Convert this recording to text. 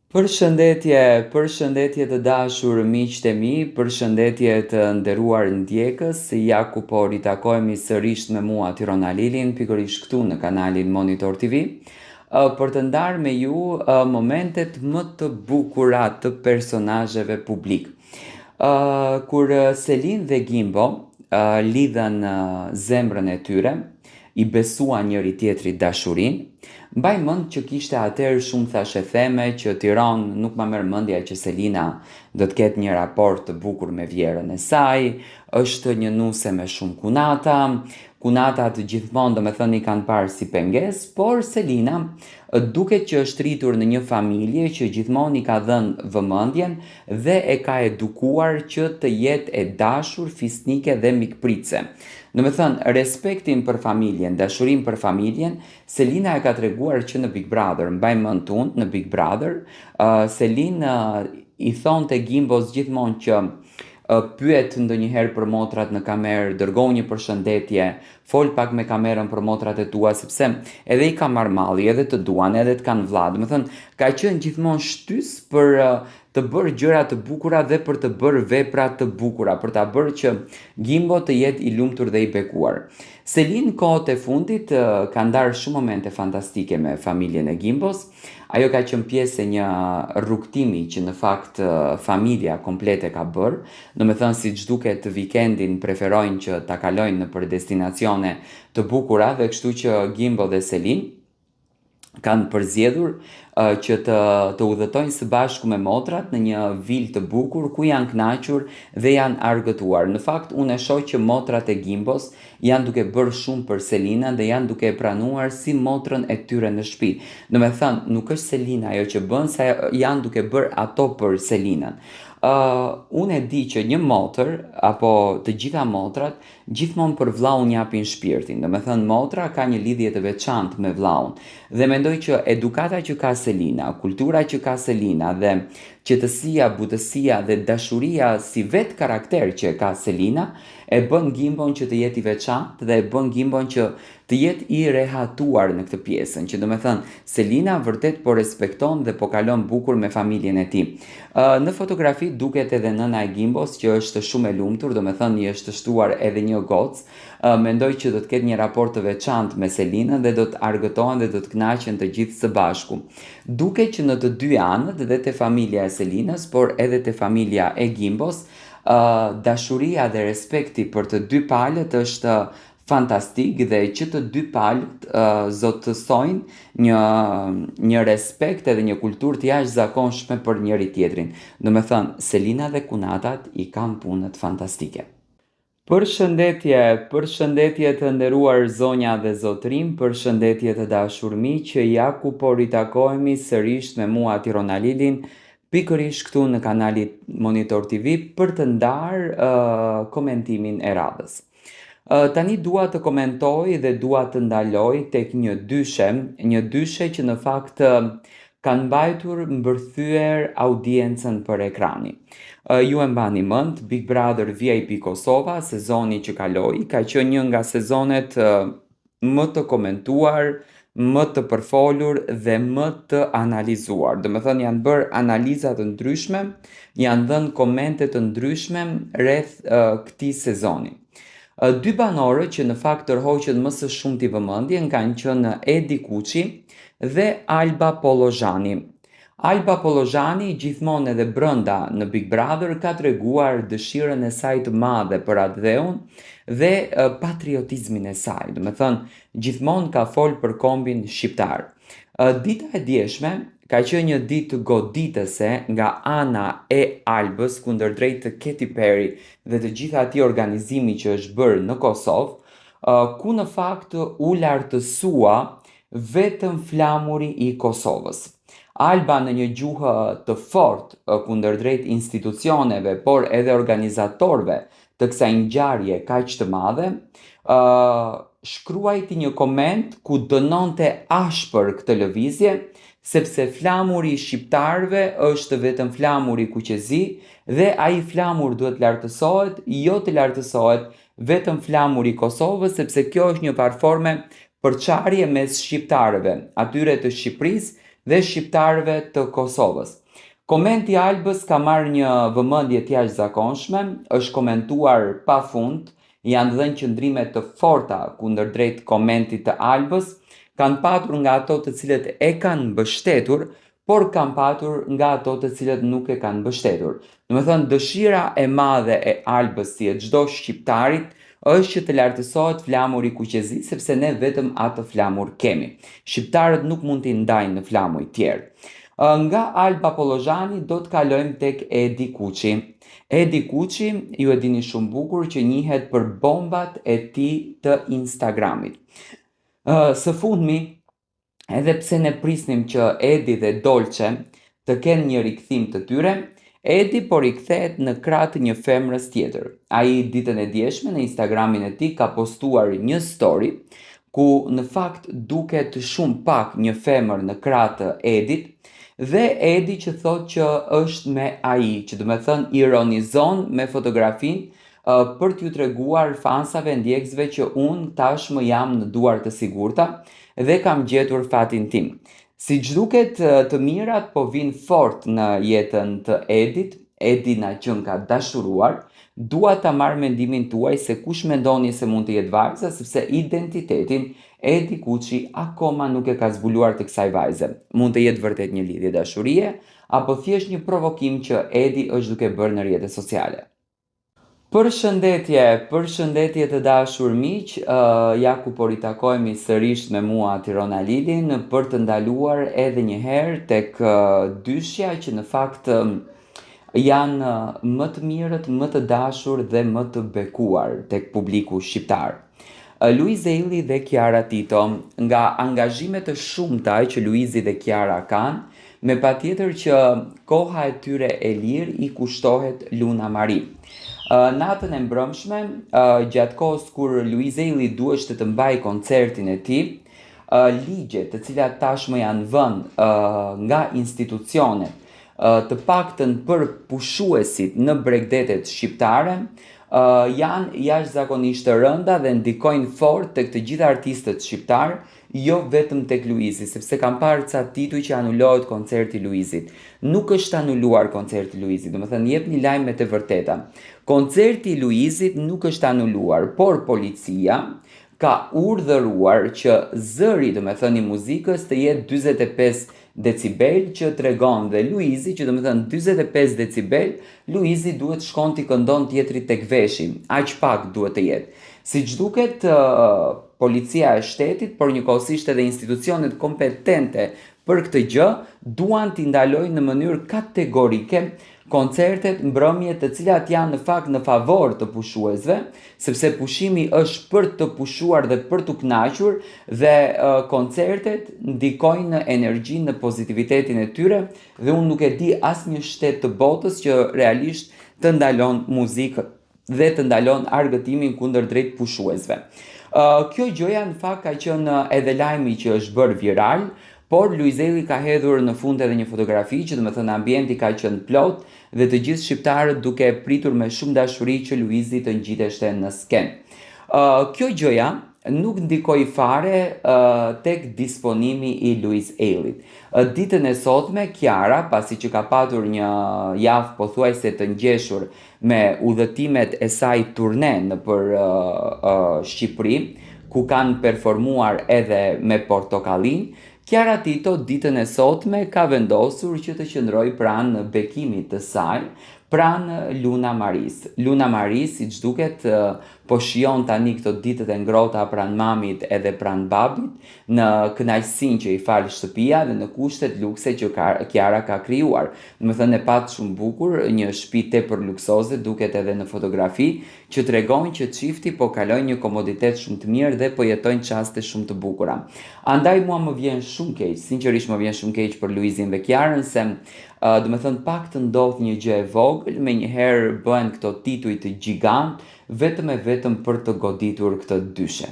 Përshëndetje të dashur miqtë e mi, përshëndetje të nderuar ndjekës, ja ku po ritakohemi sërish me mua Tirona Lilin, pikërisht këtu në kanalin Monitor TV, për të ndarë me ju momentet më të bukura të personazheve publik. Kur Selin dhe Gimbo lidhen zemrën e tyre, i besuan njëri tjetrit dashurin. Mbaj mend që kishte atëherë shumë thashë theme që Tiran nuk ma merr mendja që Selina do të ketë një raport të bukur me vjerën e saj, është një nuse me shumë kunata, kunatat gjithmonë domethënë i kanë parë si pengesë, por Selina duket që është rritur në një familje që gjithmonë i ka dhënë vëmendjen dhe e ka edukuar që të jetë e dashur, fisnike dhe mikpritse. Në me thënë, respektin për familjen, dashurin për familjen, Selina e ka treguar që në Big Brother, mbaj mend unë në Big Brother, Selina i thonë të Gimbos gjithmonë që pyet ndonjëherë për motrat në kamerë, dërgoj një përshëndetje, fol pak me kamerën për motrat e tua, sepse edhe i ka marrë malli, edhe të duan, edhe të kanë vlla. Do të thënë, ka qenë gjithmonë shtys për të bërë gjëra të bukura dhe për të bërë vepra të bukura, për ta bërë që Gimbo të jetë i lumtur dhe i bekuar. Selin kohët e fundit ka ndarë shumë momente fantastike me familjen e Gimbos. Ajo ka qenë pjesë e një rrugtimi që në fakt familja komplete ka bërë. Do me thënë si që duket vikendin preferojnë që ta kalojnë në për destinacione të bukura dhe kështu që Gimbo dhe Selin kanë përzgjedhur që të udhëtojnë së bashku me motrat në një vilë të bukur ku janë kënaqur dhe janë argëtuar. Në fakt, unë e shoh që motrat e Gimbos janë duke bërë shumë për Selina dhe janë duke e pranuar si motrën e tyre në shtëpi. Do me thënë, nuk është Selina ajo që bën, sa janë duke bërë ato për Selinën. Unë e di që një motër, apo të gjitha motrat, gjithmonë për vllaun japin shpirtin. Do me thënë, motra ka një lidhje të veçantë me vllaun. Dhe mendoj që edukata që ka Selina, kultura që ka Selina dhe qetësia, butësia dhe dashuria si vetë karakter që ka Selina e bën Gimbon që të jetë i veçantë dhe e bën Gimbon që të jetë i rehatuar në këtë pjesën, që do me thënë, Selina vërtet po respekton dhe po kalon bukur me familjen e tij. Në fotografi duket edhe nëna e Gimbos që është shumë e lumtur, do me thënë i është shtuar edhe një gocë. Mendoj që do të ketë një raport të veçantë me Selinën dhe do të argëtohen dhe do të kënaqen të gjithë së bashku. Duket që në të dy anët, dhe te familja e Selinës, por edhe te familja e Gimbos, dashuria dhe respekti për të dy palët është fantastik dhe që të dy palët zotësojnë një respekt edhe një kulturë të jashtëzakonshme për njëri tjetrin. Do me thënë, Selina dhe kunatat i kanë punët fantastike. Përshëndetje të nderuar zonja dhe zotrim, përshëndetje të dashur miq, ja ku po ritakohemi sërish me mua Tirona Lilin, pikërisht këtu në kanalit Monitor TV për të ndarë komentimin e radhës. Tani dua të komentoj dhe dua të ndaloj tek një dyshe që në fakt kanë mbajtur mbërthyer audiencën për ekrani. Ju e mbani mend, Big Brother VIP Kosova, sezoni që kaloi, ka qenë një nga sezonet më të komentuar, më të përfolur dhe më të analizuar. Do me thënë janë bërë analizat të ndryshme, janë dhënë komente të ndryshme rreth këtij sezoni. Dy banorë që në fakt tërhoqen më së shumti vëmendjen kanë qenë Edi Kuçi dhe Alba Pollozhani. Alba Pollozhani gjithmonë edhe brenda në Big Brother ka treguar dëshirën e saj të madhe për atë dheun dhe patriotizmin e saj. Do me thënë, gjithmonë ka folë për kombin shqiptar. Dita e djeshme ka qenë një ditë goditëse nga ana e Albës kundërdrejt të Katy Perry dhe të gjithë atij organizimi që është bërë në Kosovë, ku në fakt u lartësua vetëm flamuri i Kosovës. Alba në një gjuhë të fortë kundërdrejt institucioneve, por edhe organizatorëve të kësaj ngjarje kaq të madhe, shkruajti një koment ku dënonte ashpër këtë lëvizje, sepse flamuri i shqiptarëve është vetëm flamuri i kuqezi dhe ai flamur duhet lartësohet, jo të lartësohet vetëm flamuri i Kosovës, sepse kjo është një farforme përçarje mes shqiptarëve, atyre të Shqipërisë dhe shqiptarëve të Kosovës. Komenti i Albës ka marrë një vëmendje të jashtëzakonshme, është komentuar pafund, janë dhënë qëndrime të forta kundërdrejt komentit të Albës, kanë patur nga ato të cilët e kanë mbështetur, por kanë patur nga ato të cilët nuk e kanë mbështetur. Do të thënë, dëshira e madhe e Albës si e çdo shqiptarit është që të lartësohet flamuri i kuqezisë, sepse ne vetëm atë flamur kemi. Shqiptarët nuk mund t'i ndajnë në flamuj tjerë. Nga Alba Pollozhani do të kalojmë tek Edi Kuqi. Edi Kuqi, ju e dini shumë bukur që njihet për bombat e tij të Instagramit. Së fundmi, edhe pse ne prisnim që Edi dhe Dolce të kenë një rikthim të tyre, Edi po rikthehet në krah të një femrës tjetër. Ai ditën e djeshme në Instagramin e tij ka postuar një story ku në fakt duket shumë pak një femër në krah të Edit, dhe Edi që thot që është me AI, që do të thënë ironizon me fotografinë për t'ju treguar fansave, ndjekësve që unë tashmë jam në duar të sigurta dhe kam gjetur fatin tim. Siç duket, të mirat po vinë fort në jetën të Edit. Edi na qen ka dashuruar. Dua ta marr mendimin tuaj se kush mendoni se mund të jetë vajza, sepse identitetin Edi Kuqi akoma nuk e ka zbuluar të kësaj vajze. Mund të jetë vërtet një lidhje dashurie, apo thjesht një provokim që Edi është duke bërë në rrjetet sociale. Përshëndetje të dashur miq, ja ku po ritakojemi sërish me mua Tirona Lilin për të ndaluar edhe një herë tek dyshja që në fakt janë më të mirët, më të dashur dhe më të bekuar tek publiku shqiptar. Luizi Illi dhe Kiara Tito, nga angazhimet të shumta që Luizi dhe Kiara kanë, me patjetër që koha e tyre e lirë i kushtohet Luna Mari. Natën e mbrëmshme, gjatë kohës kur Luizi Illi duhej të mbajë koncertin e tij, ligjet të cilat tashmë janë vënë nga institucionet, të paktën për pushuesit në bregdetet shqiptare, janë jashtëzakonisht të rënda dhe ndikojnë fort tek të gjithë artistët shqiptar, jo vetëm tek Luizi, sepse kam parë ca tituj që anulohet koncerti i Luizit. Nuk është anuluar koncerti i Luizit, domethënë jepni lajmet e vërteta. Koncerti i Luizit nuk është anuluar, por policia ka urdhëruar që zëri, domethënë i muzikës, të jetë 45 decibel, që tregon dhe Luizi që domethënë 45 decibel, Luizi duhet shkon t'i këndon tjetrit tek veshi, aq pak duhet të jetë. Siç duket, policia e shtetit, por njëkohësisht edhe institucionet kompetente për këtë gjë, duan t'i ndalojnë në mënyrë kategorike koncertet mbrëmje të cilat janë në fakt në favor të pushuesve, sepse pushimi është për të pushuar dhe për të kënaqur, dhe koncertet ndikojnë në energjinë, në pozitivitetin e tyre, dhe unë nuk e di asnjë shtet të botës që realisht të ndalon muzikë dhe të ndalon argëtimin kundërdrejt pushuesve. Kjo gjëja në fakt ka qenë edhe lajmi që është bërë viral, por Luizelli ka hedhur në fund edhe një fotografi që domethënë ambienti ka qenë plot dhe të gjithë shqiptarët duke pritur me shumë dashuri që Luizi të ngjiteshte në skenë. Kjo gjëja nuk ndikoi fare tek disponimi i Luiz Ellit. Ditën e sotme Kiara, pasi që ka patur një javë pothuajse të ngjeshur me udhëtimet e saj turne nëpër Shqipëri, ku kanë performuar edhe me Portokallin, Kiara Tito ditën e sotme ka vendosur që të qëndrojë pranë bekimit të saj, pranë Luna Maris. Luna Maris, siç duket, po shijon tani këto ditët e ngrohta pranë mamit edhe pranë babit, në kënaqësinë që i fal shtëpia dhe në kushtet lukse që Kiara ka krijuar. Domethënë e pat shumë bukur, një shtëpi tepër luksoze, duket edhe në fotografi, që tregojnë që çifti po kalojnë një komoditet shumë të mirë dhe po jetojnë çaste shumë të bukura. Andaj mua më vjen shumë keq, sinqerisht më vjen shumë keq për Luizin dhe Kiarën, se domethënë pak të ndodh një gjë e vogël, menjëherë bëhen këto tituj të gjigant, vetëm e vetëm për të goditur këtë dyshe.